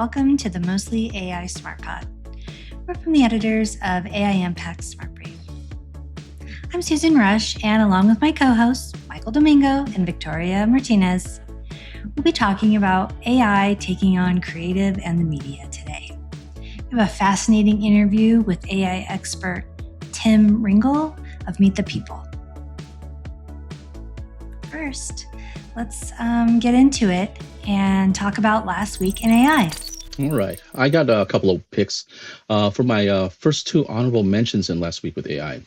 welcome to the Mostly AI Smart Pod. We're from the editors of AI Impact Smart Brief. I'm Susan Rush, and along with my co-hosts, Michael Domingo and Victoria Martinez, we'll be talking about AI taking on creative and the media today. We have a fascinating interview with AI expert Tim Ringel of Meet the People. First, let's get into it and talk about last week in AI. All right. I got a couple of picks for my first two honorable mentions in last week with AI.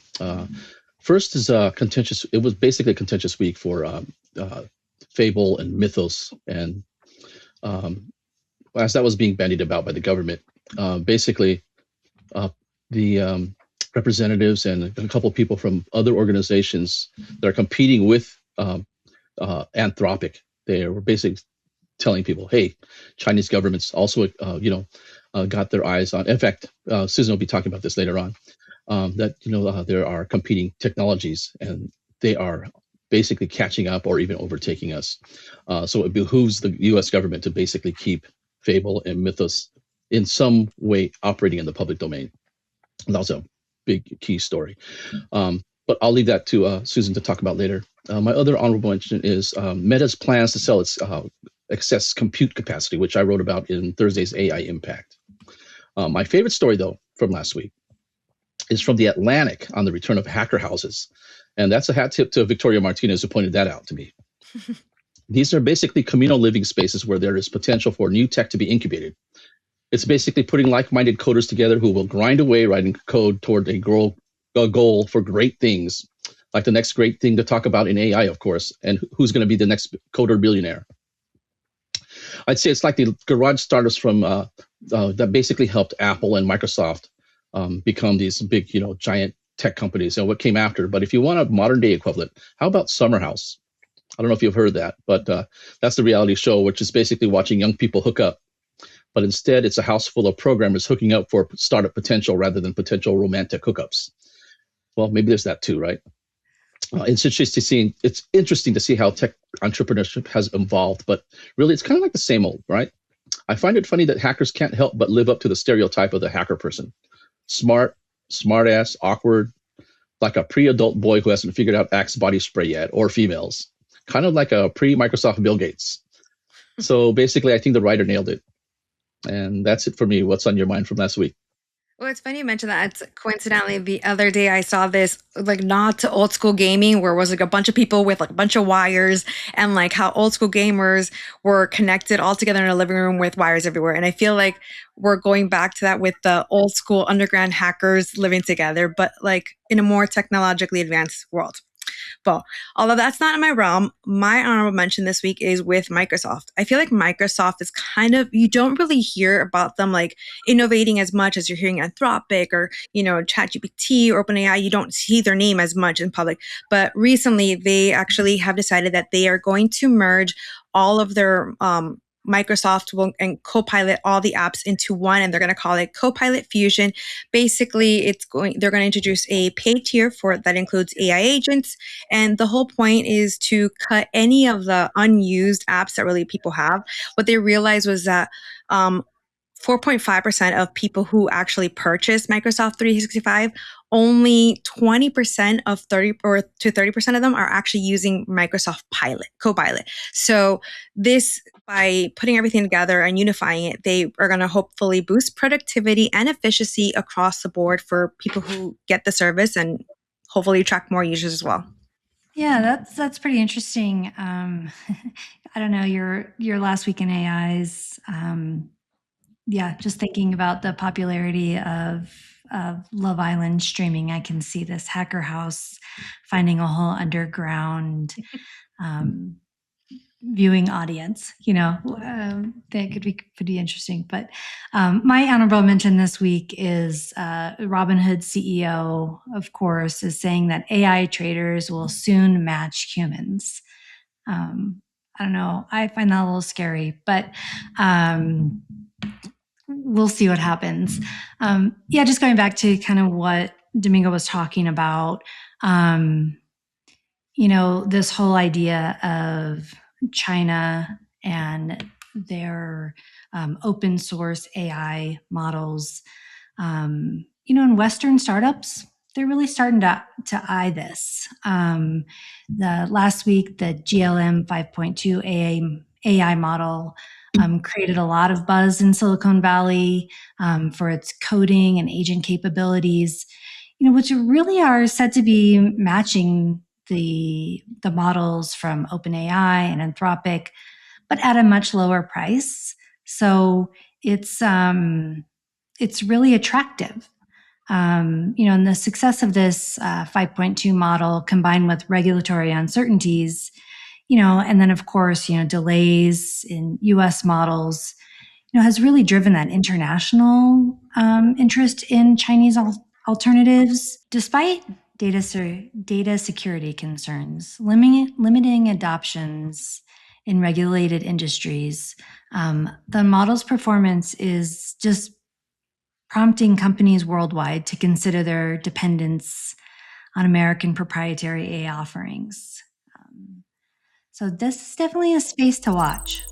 First is contentious. It was basically a contentious week for Fable and Mythos. And as that was being bandied about by the government, basically the representatives and a couple of people from other organizations that are competing with Anthropic, they were basically telling people, hey, Chinese governments also, got their eyes on. In fact, Susan will be talking about this later on. That there are competing technologies, and they are basically catching up or even overtaking us. So it behooves the U.S. government to basically keep Fable and Mythos in some way operating in the public domain. And that was a big key story. But I'll leave that to Susan to talk about later. My other honorable mention is Meta's plans to sell its excess compute capacity, which I wrote about in Thursday's AI Impact. My favorite story, though, from last week is from The Atlantic on the return of hacker houses. And that's a hat tip to Victoria Martinez, who pointed that out to me. These are basically communal living spaces where there is potential for new tech to be incubated. It's basically putting like-minded coders together who will grind away writing code toward a goal for great things, like the next great thing to talk about in AI, of course, and who's going to be the next coder billionaire. I'd say it's like the garage startups from that basically helped Apple and Microsoft become these big, giant tech companies and what came after. But if you want a modern day equivalent, how about Summer House? I don't know if you've heard that, but that's the reality show, which is basically watching young people hook up. But instead, it's a house full of programmers hooking up for startup potential rather than potential romantic hookups. Well, maybe there's that too, right? It's interesting to see how tech entrepreneurship has evolved, but really it's kind of like the same old, right? I find it funny that hackers can't help but live up to the stereotype of the hacker person. Smart ass, awkward, like a pre-adult boy who hasn't figured out Axe body spray yet, or females. Kind of like a pre-Microsoft Bill Gates. So basically, I think the writer nailed it. And that's it for me. What's on your mind from last week? Well, it's funny you mentioned that. It's coincidentally the other day I saw this nod to old school gaming where it was a bunch of people with a bunch of wires and how old school gamers were connected all together in a living room with wires everywhere. And I feel like we're going back to that with the old school underground hackers living together, but in a more technologically advanced world. Well, although that's not in my realm, my honorable mention this week is with Microsoft. I feel like Microsoft is you don't really hear about them innovating as much as you're hearing Anthropic or, ChatGPT or OpenAI. You don't see their name as much in public. But recently, they actually have decided that they are going to merge all of their Microsoft will and Copilot all the apps into one, and they're going to call it Copilot Fusion. Basically, they're going to introduce a paid tier that includes AI agents, and the whole point is to cut any of the unused apps that really people have. What they realized was that 4.5% of people who actually purchase Microsoft 365, only 20% of 30% of them are actually using Microsoft Copilot. So by putting everything together and unifying it, they are going to hopefully boost productivity and efficiency across the board for people who get the service and hopefully attract more users as well. Yeah, that's pretty interesting. I don't know, your last week in AIs. Just thinking about the popularity of Love Island streaming, I can see this hacker house finding a whole underground viewing audience. That could be pretty interesting. But my honorable mention this week is Robinhood CEO, of course, is saying that AI traders will soon match humans. I don't know. I find that a little scary, but we'll see what happens. Just going back to kind of what Domingo was talking about, this whole idea of China and their open source AI models. And Western startups, they're really starting to eye this. The last week, the GLM 5.2 AI model created a lot of buzz in Silicon Valley for its coding and agent capabilities, which really are said to be matching the models from OpenAI and Anthropic, but at a much lower price. So it's really attractive. And the success of this 5.2 model combined with regulatory uncertainties, and then of course, delays in US models, has really driven that international interest in Chinese alternatives. Despite data security concerns, limiting adoptions in regulated industries, the model's performance is just prompting companies worldwide to consider their dependence on American proprietary AI offerings. So this is definitely a space to watch.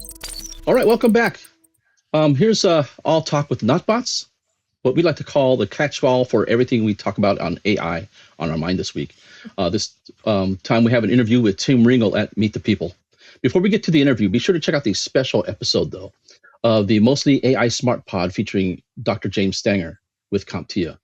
All right, welcome back. Here's All Talk with Notbots, what we like to call the catch-all for everything we talk about on AI on our mind this week. This time we have an interview with Tim Ringel at Meet the People. Before we get to the interview, be sure to check out the special episode, though, of the Mostly AI Smart Pod featuring Dr. James Stanger with CompTIA.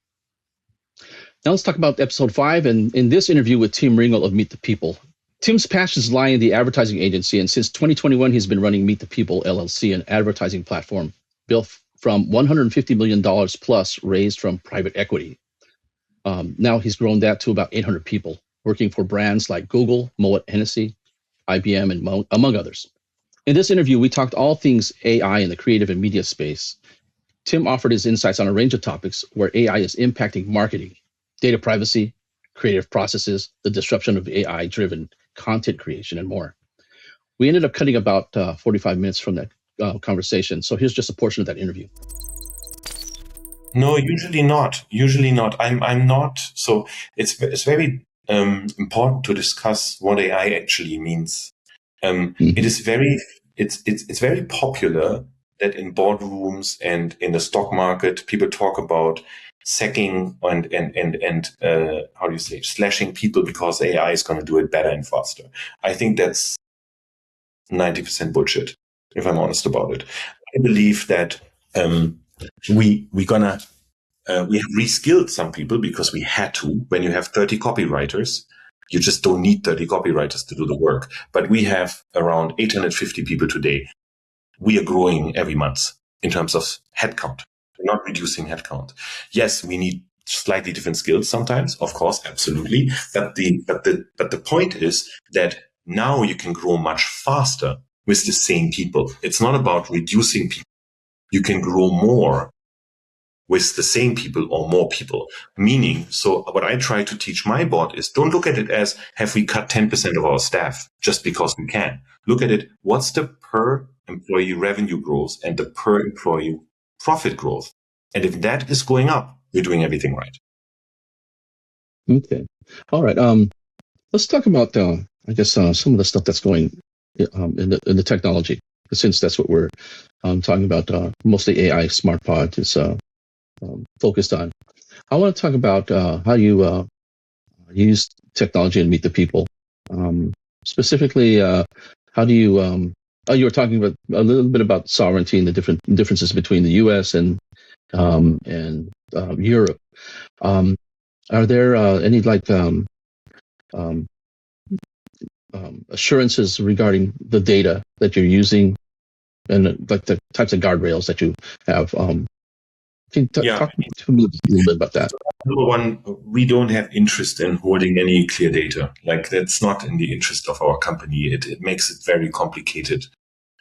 Now let's talk about episode 5, and in this interview with Tim Ringel of Meet the People. Tim's passions lie in the advertising agency, and since 2021, he's been running Meet the People, LLC, an advertising platform built from $150 million plus raised from private equity. Now he's grown that to about 800 people, working for brands like Google, Moet Hennessy, IBM, and among others. In this interview, we talked all things AI in the creative and media space. Tim offered his insights on a range of topics where AI is impacting marketing, data privacy, creative processes, the disruption of AI-driven content creation, and more. We ended up cutting about 45 minutes from that conversation. So here's just a portion of that interview. No, usually not. I'm not. So it's very important to discuss what AI actually means. It is it's very popular that in boardrooms and in the stock market, people talk about sacking and how do you say, slashing people because AI is going to do it better and faster. I think that's 90% bullshit, if I'm honest about it. I believe that we have reskilled some people because we had to. When you have 30 copywriters, you just don't need 30 copywriters to do the work. But we have around 850 people today. We are growing every month in terms of headcount. We're not reducing headcount. Yes, we need slightly different skills sometimes, of course, absolutely. But the point is that now you can grow much faster with the same people. It's not about reducing people. You can grow more with the same people or more people. Meaning, so what I try to teach my board is don't look at it as, have we cut 10% of our staff just because we can? Look at it, what's the per employee revenue growth and the per employee profit growth? And if that is going up, we're doing everything right. Okay. All right. Let's talk about, some of the stuff that's going in the technology, since that's what we're talking about. Mostly AI Smart Pod is focused on. I want to talk about how you use technology and meet the people. Specifically, how do you? You were talking about a little bit about sovereignty and the differences between the U.S. and Europe. Are there any assurances regarding the data that you're using and the types of guardrails that you have? Can you talk to me a little bit about that? Number one, we don't have interest in holding any clear data. That's not in the interest of our company. It makes it very complicated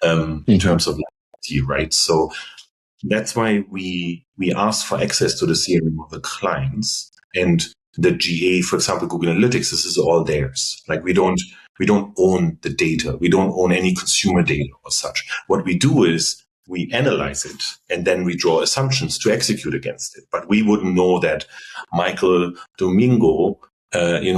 in terms of liability, right? So that's why we ask for access to the CRM of the clients and the GA, for example, Google Analytics. This is all theirs. We don't own the data. We don't own any consumer data or such. What we do is we analyze it and then we draw assumptions to execute against it. But we wouldn't know that Michael Domingo,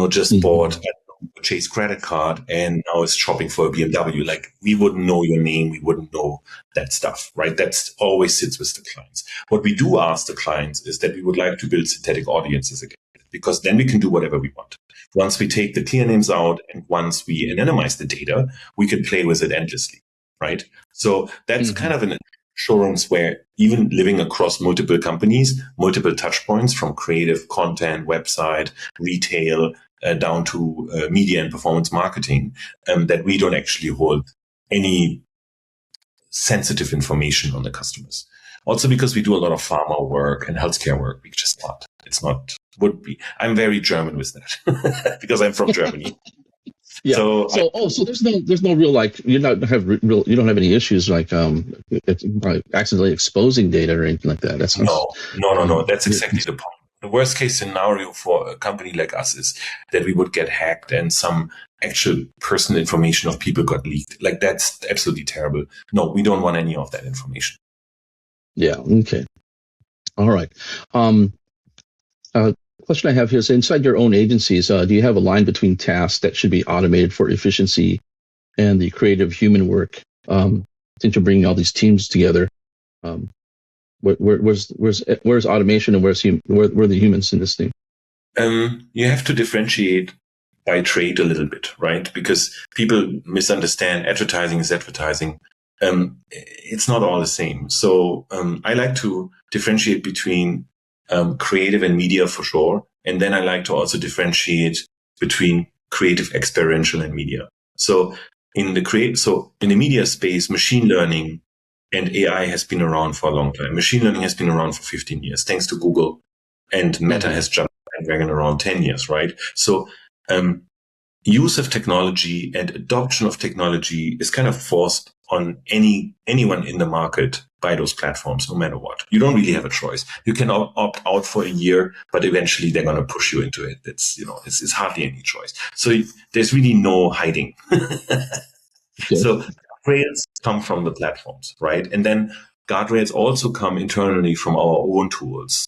just bought a Chase credit card and now is shopping for a BMW. Like, we wouldn't know your name. We wouldn't know that stuff, right? That's always sits with the clients. What we do ask the clients is that we would like to build synthetic audiences again, because then we can do whatever we want. Once we take the clear names out and once we anonymize the data, we can play with it endlessly, right? So that's kind of an assurance where even living across multiple companies, multiple touch points from creative content, website, retail, down to media and performance marketing, that we don't actually hold any sensitive information on the customers. Also because we do a lot of pharma work and healthcare work, we just not. It's not, would be. I'm very German with that because I'm from Germany. Yeah. So there's no real, like, you don't have any issues like accidentally exposing data or anything like that. That's no. That's exactly the point. The worst case scenario for a company like us is that we would get hacked and some actual personal information of people got leaked. Like, that's absolutely terrible. No, we don't want any of that information. Yeah. Okay. All right. Question I have here is, inside your own agencies, do you have a line between tasks that should be automated for efficiency and the creative human work? Since you're bringing all these teams together, where's automation and where are the humans in this thing? You have to differentiate by trade a little bit, right? Because people misunderstand advertising is advertising. It's not all the same. So I like to differentiate between creative and media for sure. And then I like to also differentiate between creative, experiential, and media. So in the media space, machine learning and AI has been around for a long time. Machine learning has been around for 15 years, thanks to Google, and Meta has jumped bandwagon around 10 years, right? So use of technology and adoption of technology is kind of forced on anyone in the market by those platforms, no matter what. You don't really have a choice. You can opt out for a year, but eventually they're going to push you into it. It's hardly any choice. So there's really no hiding. Okay. So guardrails come from the platforms, right? And then guardrails also come internally from our own tools.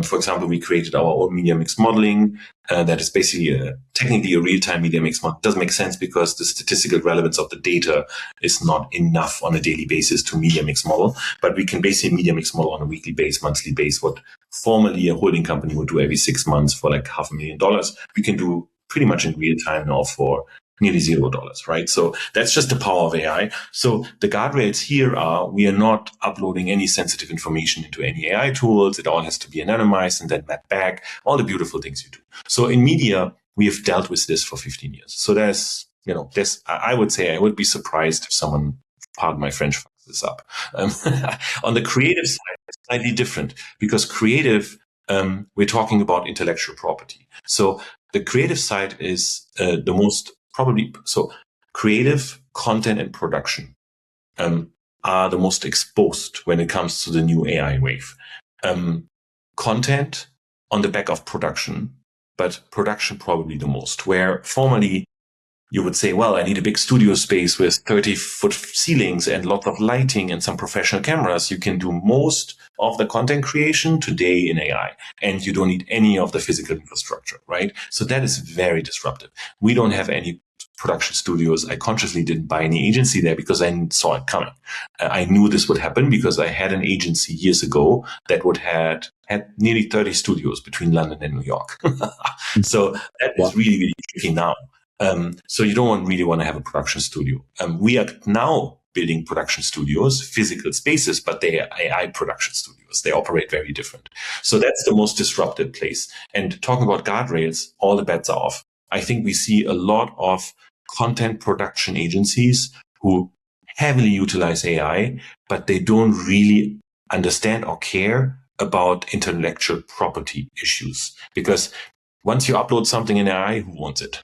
For example, we created our own media mix modeling. That is basically technically a real-time media mix model. It doesn't make sense because the statistical relevance of the data is not enough on a daily basis to media mix model. But we can basically media mix model on a weekly base, monthly base, what formerly a holding company would do every 6 months for like $500,000. We can do pretty much in real time now for nearly $0, right? So that's just the power of AI. So the guardrails here are, we are not uploading any sensitive information into any AI tools. It all has to be anonymized and then mapped back, all the beautiful things you do. So in media, we have dealt with this for 15 years. So I would say I would be surprised if someone, pardon my French, fucks this up. On the creative side, it's slightly different because creative, we're talking about intellectual property. So the creative side is the most so creative content and production are the most exposed when it comes to the new AI wave. Content on the back of production, but production probably the most, where formerly you would say, well, I need a big studio space with 30-foot ceilings and lots of lighting and some professional cameras. You can do most of the content creation today in AI, and you don't need any of the physical infrastructure, right? So that is very disruptive. We don't have any production studios. I consciously didn't buy any agency there because I saw it coming. I knew this would happen because I had an agency years ago that had nearly 30 studios between London and New York. So that is really, really tricky now. So you don't really want to have a production studio. We are now building production studios, physical spaces, but they are AI production studios. They operate very different. So that's the most disrupted place. And talking about guardrails, all the bets are off. I think we see a lot of content production agencies who heavily utilize AI, but they don't really understand or care about intellectual property issues. Because once you upload something in AI, who owns it?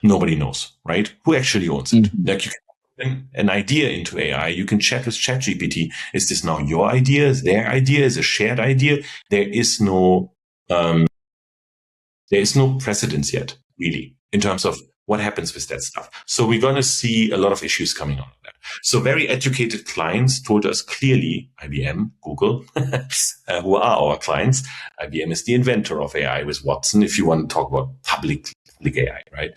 Nobody knows, right? Who actually owns it? Mm-hmm. Like, you can put an idea into AI. You can check with ChatGPT. Is this now your idea? Is their idea? Is a shared idea? There is no precedence yet, really, in terms of what happens with that stuff. So we're going to see a lot of issues coming out of that. So very educated clients told us clearly, IBM, Google, who are our clients. IBM is the inventor of AI with Watson. If you want to talk about public big AI, right?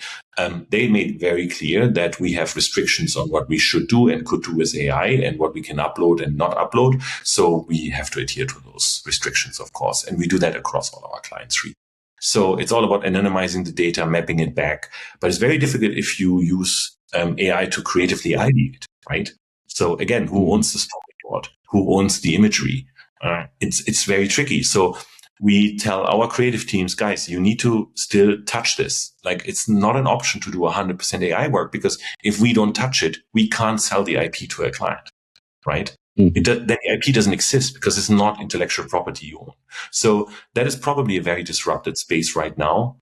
They made very clear that we have restrictions on what we should do and could do with AI and what we can upload and not upload. So we have to adhere to those restrictions, of course. And we do that across all our client suite. So it's all about anonymizing the data, mapping it back. But it's very difficult if you use AI to creatively ID it, right? So again, who owns the storyboard? Who owns the imagery? It's very tricky. So we tell our creative teams, guys, you need to still touch this. Like, it's not an option to do 100% AI work, because if we don't touch it, we can't sell the IP to a client, right? Then the IP doesn't exist because it's not intellectual property you own. So that is probably a very disrupted space right now.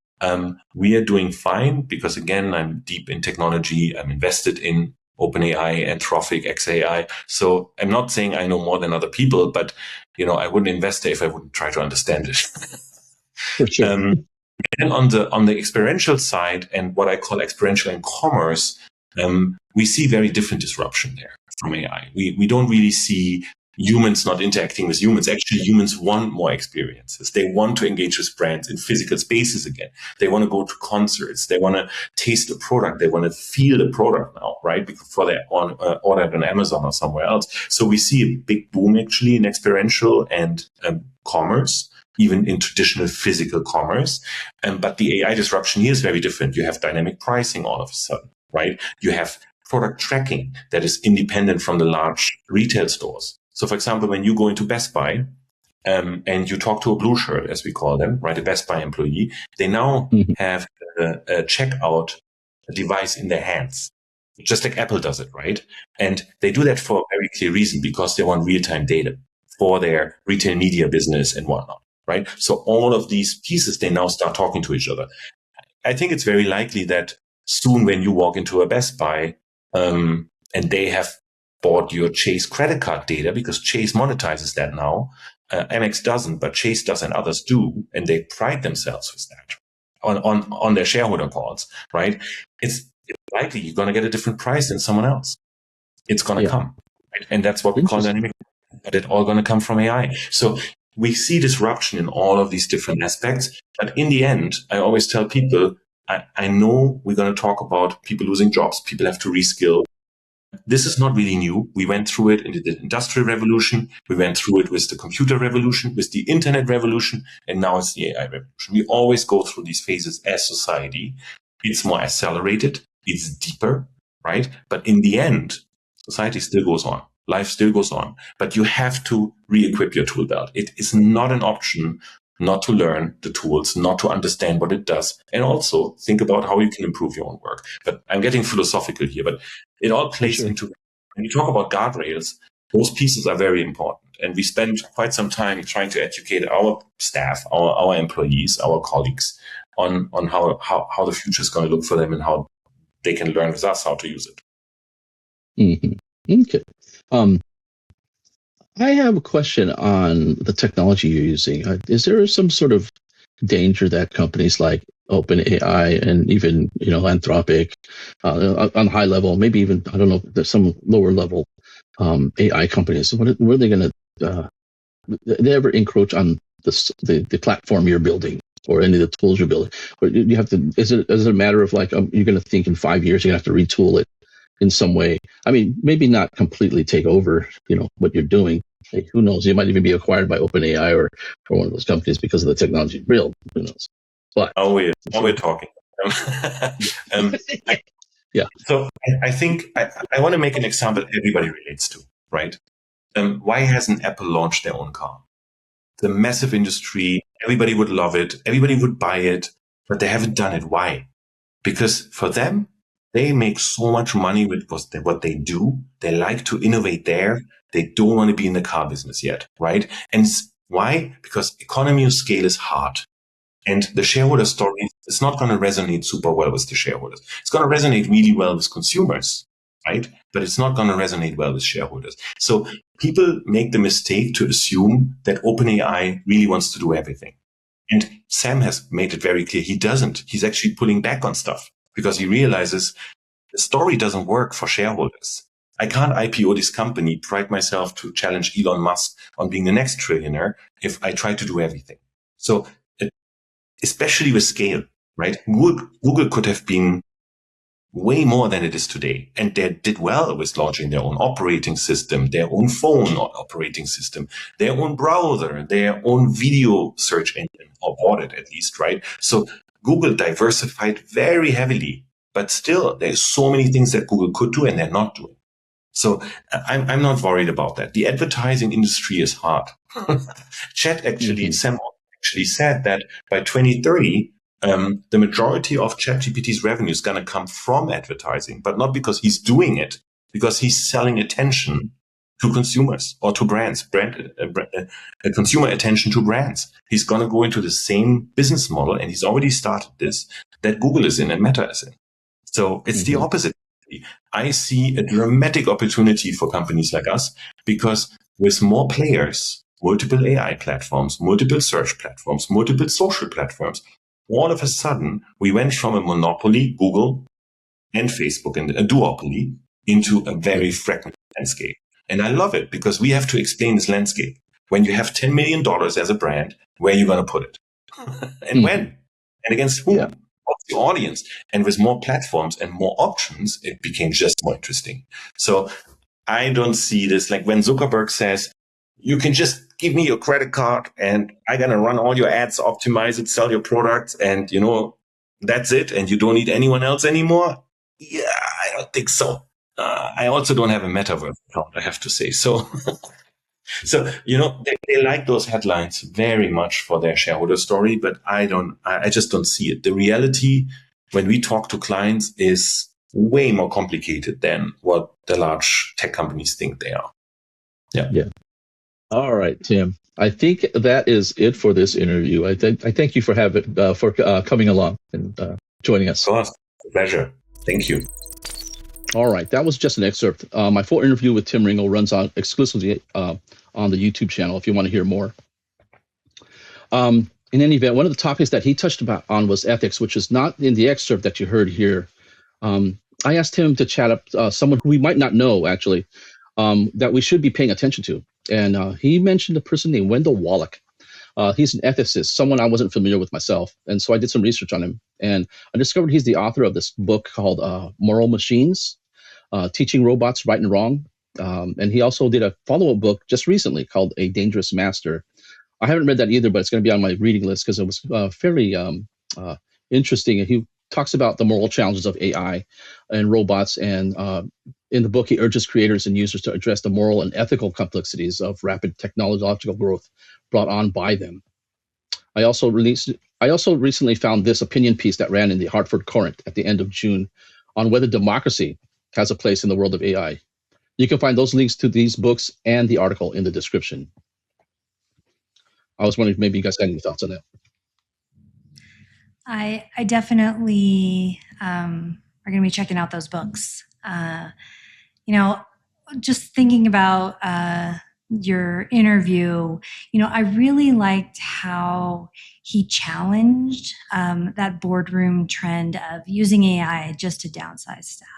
We are doing fine because, again, I'm deep in technology. I'm invested in OpenAI, Anthropic, XAI. So I'm not saying I know more than other people, but I wouldn't invest there if I wouldn't try to understand it. For sure. And on the experiential side, and what I call experiential and commerce, we see very different disruption there from AI. We don't really see humans not interacting with humans. Actually, humans want more experiences. They want to engage with brands in physical spaces again. They want to go to concerts. They want to taste the product. They want to feel the product now, right? Before they ordered on Amazon or somewhere else. So we see a big boom actually in experiential and commerce, even in traditional physical commerce. But the AI disruption here is very different. You have dynamic pricing all of a sudden, right? You have product tracking that is independent from the large retail stores. So, for example, when you go into Best Buy and you talk to a blue shirt, as we call them, right, a Best Buy employee, they now have a checkout device in their hands, just like Apple does it, right? And they do that for a very clear reason, because they want real-time data for their retail media business and whatnot, right? So all of these pieces, they now start talking to each other. I think it's very likely that soon when you walk into a Best Buy and they have bought your Chase credit card data, because Chase monetizes that now. Amex doesn't, but Chase does and others do, and they pride themselves with that on their shareholder calls, right? It's likely you're going to get a different price than someone else. It's going to come, right? And that's what we call dynamic. But it's all going to come from AI. So we see disruption in all of these different aspects. But in the end, I always tell people, I know we're going to talk about people losing jobs. People have to reskill. This is not really new. We went through it in the Industrial Revolution. We went through it with the computer revolution, with the internet revolution, and now it's the AI revolution. We always go through these phases as society. It's more accelerated. It's deeper, right? But in the end, society still goes on. Life still goes on. But you have to re-equip your tool belt. It is not an option not to learn the tools, not to understand what it does, and also think about how you can improve your own work. But I'm getting philosophical here, but it all plays into, when you talk about guardrails, those pieces are very important. And we spend quite some time trying to educate our staff, our employees, our colleagues on how the future is going to look for them and how they can learn with us how to use it. Mm-hmm. Okay. I have a question on the technology you're using. Is there some sort of danger that companies like OpenAI and even Anthropic on high level, maybe even there's some lower level AI companies? What are they going to? They ever encroach on the platform you're building or any of the tools you're building? Or you have to? Is it a matter of like you're going to think in 5 years you're going to have to retool it in some way? I mean, maybe not completely take over, what you're doing. Hey, who knows? You might even be acquired by OpenAI or one of those companies because of the technology build. Who knows? But we're talking. Yeah. So I think I want to make an example everybody relates to, right? Why hasn't Apple launched their own car? The massive industry, everybody would love it, everybody would buy it, but they haven't done it. Why? Because for them, they make so much money with what they do. They like to innovate there. They don't want to be in the car business yet, right? And why? Because economy of scale is hard. And the shareholder story is not going to resonate super well with the shareholders. It's going to resonate really well with consumers, right? But it's not going to resonate well with shareholders. So people make the mistake to assume that OpenAI really wants to do everything. And Sam has made it very clear he doesn't. He's actually pulling back on stuff because he realizes the story doesn't work for shareholders. I can't IPO this company, pride myself to challenge Elon Musk on being the next trillionaire if I try to do everything. So especially with scale, right? Google could have been way more than it is today. And they did well with launching their own operating system, their own phone operating system, their own browser, their own video search engine, or bought it at least, right? So Google diversified very heavily, but still there's so many things that Google could do and they're not doing. So I'm not worried about that. The advertising industry is hard. Sam actually said that by 2030, the majority of ChatGPT's revenue is going to come from advertising, but not because he's doing it, because he's selling attention to consumers or to brands, consumer attention to brands. He's going to go into the same business model, and he's already started this, that Google is in and Meta is in. So it's the opposite. I see a dramatic opportunity for companies like us, because with more players, multiple AI platforms, multiple search platforms, multiple social platforms, all of a sudden, we went from a monopoly, Google and Facebook, and a duopoly, into a very fragmented landscape. And I love it, because we have to explain this landscape. When you have $10 million as a brand, where are you going to put it? And when? And against whom? Yeah. What's the audience? And with more platforms and more options, it became just more interesting. So I don't see this, like when Zuckerberg says, you can just give me your credit card and I'm going to run all your ads, optimize it, sell your products, and, that's it. And you don't need anyone else anymore. Yeah, I don't think so. I also don't have a metaverse account, I have to say. So, they like those headlines very much for their shareholder story, but I just don't see it. The reality when we talk to clients is way more complicated than what the large tech companies think they are. Yeah. All right, Tim. I think that is it for this interview. I thank you for coming along and joining us. Of course, pleasure. Thank you. All right, that was just an excerpt. My full interview with Tim Ringel runs exclusively on the YouTube channel if you want to hear more. In any event, one of the topics that he touched on was ethics, which is not in the excerpt that you heard here. I asked him to chat up someone who we might not know, actually, that we should be paying attention to. And he mentioned a person named Wendell Wallach. He's an ethicist, someone I wasn't familiar with myself. And so I did some research on him. And I discovered he's the author of this book called Moral Machines, Teaching Robots Right and Wrong. And he also did a follow-up book just recently called A Dangerous Master. I haven't read that either, but it's going to be on my reading list because it was fairly interesting. And he talks about the moral challenges of AI and robots. And in the book, he urges creators and users to address the moral and ethical complexities of rapid technological growth brought on by them. I also recently found this opinion piece that ran in the Hartford Courant at the end of June on whether democracy has a place in the world of AI. You can find those links to these books and the article in the description. I was wondering if maybe you guys had any thoughts on that. I definitely are going to be checking out those books. Just thinking about your interview, I really liked how he challenged that boardroom trend of using AI just to downsize staff.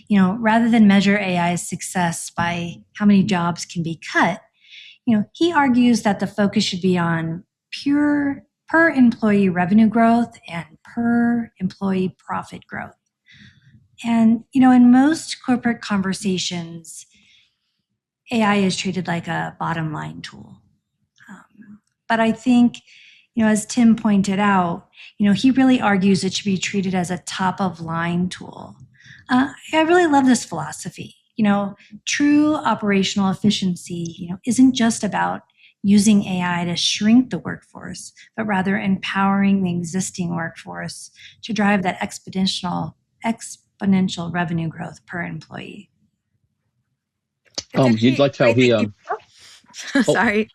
Rather than measure AI's success by how many jobs can be cut, he argues that the focus should be on pure per employee revenue growth and per employee profit growth. And, in most corporate conversations, AI is treated like a bottom line tool. But I think, as Tim pointed out, he really argues it should be treated as a top of line tool. I really love this philosophy. True operational efficiency, isn't just about using AI to shrink the workforce, but rather empowering the existing workforce to drive that exponential revenue growth per employee. You liked how he Sorry.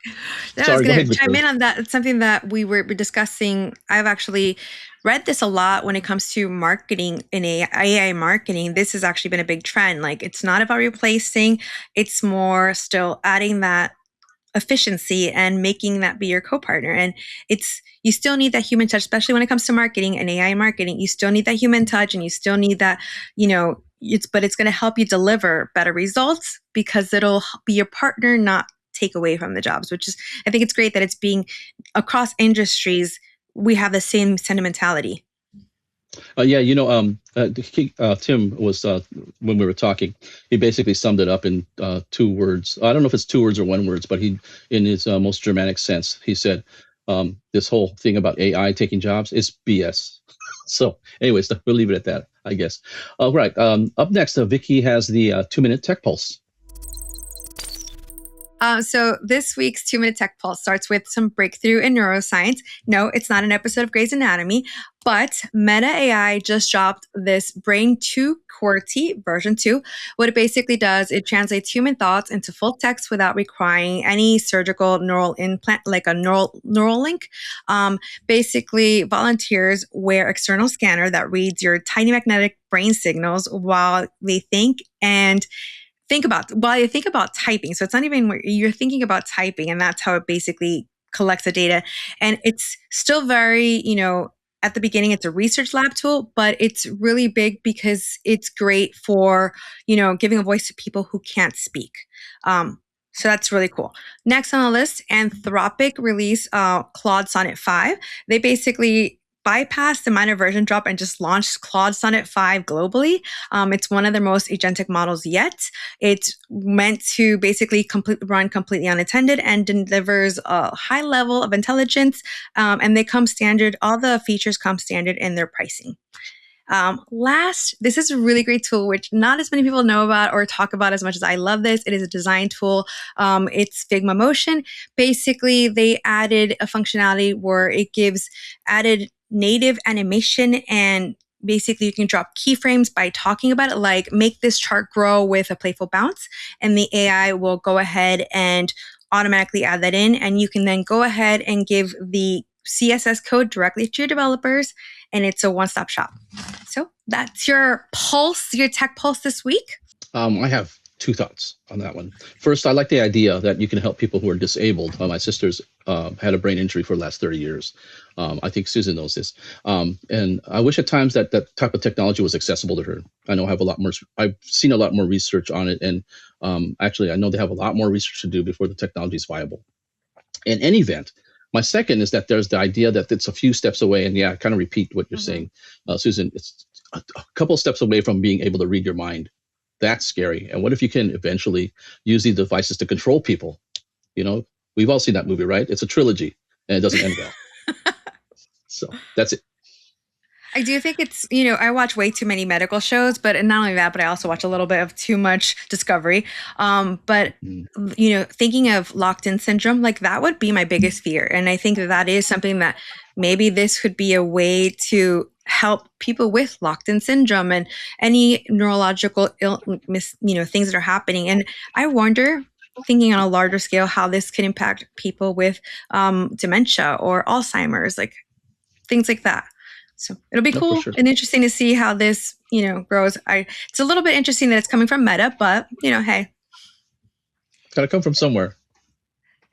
No, I was going to chime in on that. It's something that we were discussing. I've actually read this a lot when it comes to marketing and AI marketing. This has actually been a big trend. Like, it's not about replacing, it's more still adding that efficiency and making that be your co-partner. And you still need that human touch, especially when it comes to marketing and AI marketing. You still need that human touch, and you still need that, but it's going to help you deliver better results because it'll be your partner, not take away from the jobs, which is, I think it's great that it's being across industries. We have the same sentimentality. Yeah, Tim was when we were talking, he basically summed it up in 2 words. I don't know if it's 2 words or 1 word, but he, in his most dramatic sense, he said, this whole thing about AI taking jobs is BS. So, anyways, we'll leave it at that, I guess. All right. Up next, Vicky has the 2-minute tech pulse. So this week's 2-minute tech pulse starts with some breakthrough in neuroscience. No, it's not an episode of Grey's Anatomy, but Meta AI just dropped this Brain 2 QWERTY version 2. What it basically does, it translates human thoughts into full text without requiring any surgical neural implant, like a neural link. Basically, volunteers wear external scanner that reads your tiny magnetic brain signals while they think about typing. So it's not even where you're thinking about typing, and that's how it basically collects the data. And it's still very, at the beginning, it's a research lab tool, but it's really big because it's great for, giving a voice to people who can't speak. So that's really cool. Next on the list, Anthropic released Claude Sonnet 5. They basically bypassed the minor version drop and just launched Claude Sonnet 5 globally. It's one of their most agentic models yet. It's meant to basically run completely unattended and delivers a high level of intelligence. And they come standard. All the features come standard in their pricing. Last, this is a really great tool, which not as many people know about or talk about as much as I love this. It is a design tool. It's Figma Motion. Basically, they added a functionality where it gives added native animation, and basically you can drop keyframes by talking about it, like make this chart grow with a playful bounce, and the AI will go ahead and automatically add that in, and you can then go ahead and give the CSS code directly to your developers, and it's a one-stop shop. So that's your pulse, your tech pulse this week. I have 2 thoughts on that one. First, I like the idea that you can help people who are disabled. My sister's had a brain injury for the last 30 years. I think Susan knows this. And I wish at times that type of technology was accessible to her. I've seen a lot more research on it. And actually, I know they have a lot more research to do before the technology is viable. In any event, my second is that there's the idea that it's a few steps away. And yeah, kind of repeat what you're saying, Susan, it's a couple of steps away from being able to read your mind. That's scary. And what if you can eventually use these devices to control people? We've all seen that movie, right? It's a trilogy, and it doesn't end well. So that's it. I do think it's, I watch way too many medical shows, but not only that, but I also watch a little bit of too much Discovery. But, thinking of locked-in syndrome, like that would be my biggest fear. And I think that is something that maybe this could be a way to help people with locked-in syndrome and any neurological things that are happening. And I wonder, thinking on a larger scale, how this can impact people with dementia or Alzheimer's, like things like that. So it'll be cool and interesting to see how this, grows. It's a little bit interesting that it's coming from Meta, but hey, gotta come from somewhere.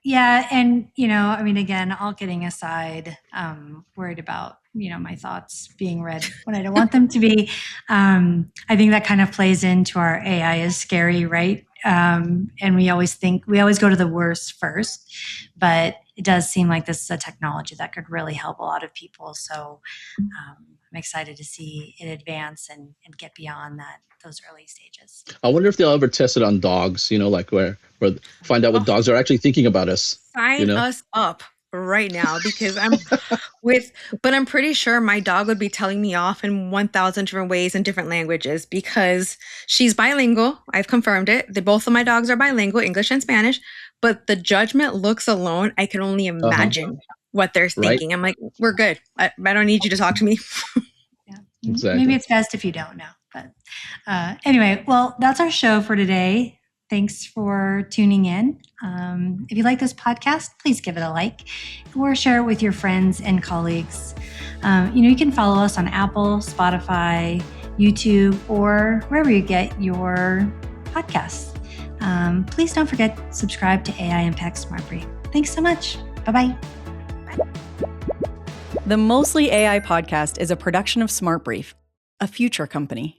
Yeah, and again, all kidding aside, worried about my thoughts being read when I don't want them to be. I think that kind of plays into our AI is scary, right? And we always go to the worst first, but it does seem like this is a technology that could really help a lot of people. So I'm excited to see it advance and get beyond those early stages. I wonder if they'll ever test it on dogs, like where find out what dogs are actually thinking about us. Sign us up right now, because but I'm pretty sure my dog would be telling me off in 1,000 different ways in different languages, because she's bilingual. I've confirmed it. Both of my dogs are bilingual, English and Spanish, but the judgment looks alone, I can only imagine what they're thinking. Right? I'm like, we're good. I don't need you to talk to me. Yeah. Exactly. Maybe it's best if you don't know. But anyway, well, that's our show for today. Thanks for tuning in. If you like this podcast, please give it a like or share it with your friends and colleagues. You can follow us on Apple, Spotify, YouTube, or wherever you get your podcasts. Please don't forget to subscribe to AI Impact Smart Brief. Thanks so much. Bye-bye. The Mostly AI podcast is a production of Smart Brief, a future company.